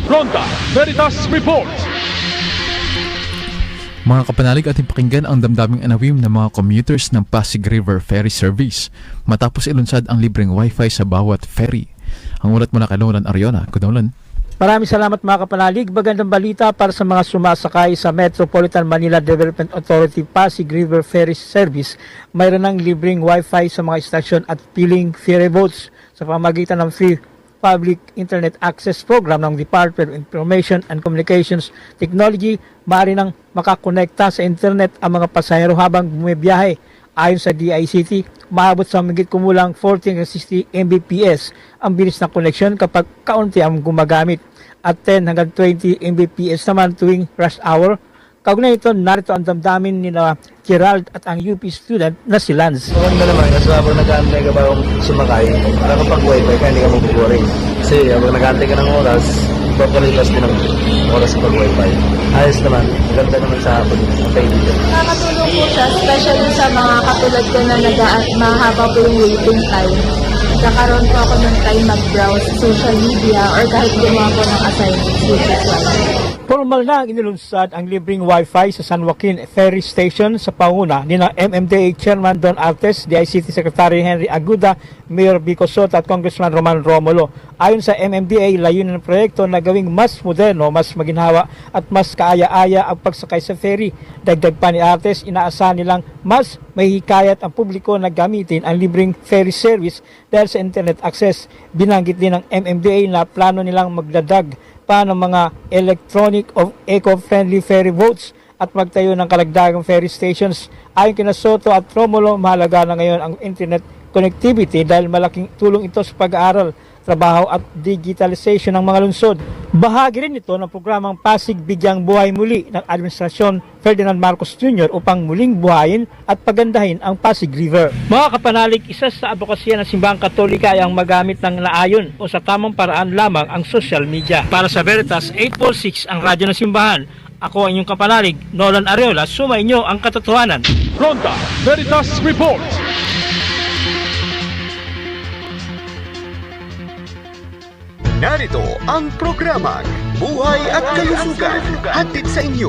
Ronda Veritas Report. Mga kapanalig, ating pakinggan ang damdaming anawim ng mga commuters ng Pasig River Ferry Service matapos ilunsad ang libreng wifi sa bawat ferry. Ang ulat mula kay Nolan Ariona. Good Nolan. Maraming salamat mga kapanalig. Magandang balita para sa mga sumasakay sa Metropolitan Manila Development Authority Pasig River Ferry Service. Mayroon ng libreng wifi sa mga istasyon at piling ferry boats sa pamamagitan ng free Public Internet Access Program ng Department of Information and Communications Technology. Maaari nang makakonekta sa internet ang mga pasahero habang bumibiyahe. Ayon sa DICT, maabot sa mahigit kumulang 14 hanggang 60 Mbps ang bilis ng koneksyon kapag kaunti ang gumagamit at 10 hanggang 20 Mbps naman tuwing rush hour. Kaugnay ito, narito ang damdamin nila Gerald at ang UP student na si Lance. Noon na naman, kasi habang nag-aantay ka ba sumakay, nakapag-wifi ka, hindi ka mag-boring. Kasi habang nag-aantay ka ng oras, papalilas din ang oras sa pag-wifi. Ayos naman, ganda naman sa hapon. Okay dito. Nakakatulong po siya, especially sa mga katulad ko na mahaba po yung waiting time. Nagkakaroon po ako ng time mag-browse social media or kahit gumawa po ng assignments which is why. Formal na inilunsad ang libreng wifi sa San Joaquin Ferry Station sa panguna ni na MMDA Chairman Don Artes, DICT Secretary Henry Aguda, Mayor Vico Sota at Congressman Roman Romulo. Ayon sa MMDA, layunin ng proyekto na gawing mas moderno, mas maginhawa at mas kaaya-aya ang pagsakay sa ferry. Dagdag pa ni Artes, inaasahan nilang mas mahihikayat ang publiko na gamitin ang libreng ferry service dahil sa internet access. Binanggit din ng MMDA na plano nilang magdadag pa ng mga electronic of eco-friendly ferry boats at magtayo ng kalagdagang ferry stations. Ayon kina Soto at Romulo, mahalaga na ngayon ang internet connectivity dahil malaking tulong ito sa pag-aaral, trabaho at digitalization ng mga lungsod. Bahagi rin ito ng programang Pasig Bigyang Buhay Muli ng Administrasyon Ferdinand Marcos Jr. upang muling buhayin at pagandahin ang Pasig River. Mga kapanalig, isa sa advokasya ng Simbahang Katolika ay ang magamit ng naayon o sa tamang paraan lamang ang social media. Para sa Veritas 846, ang radyo ng Simbahan, ako ang inyong kapanalig, Nolan Arreola, sumainyo ang katotohanan. Ronda Veritas Report. Narito ang programang Buhay at Kalusugan, hatid sa inyo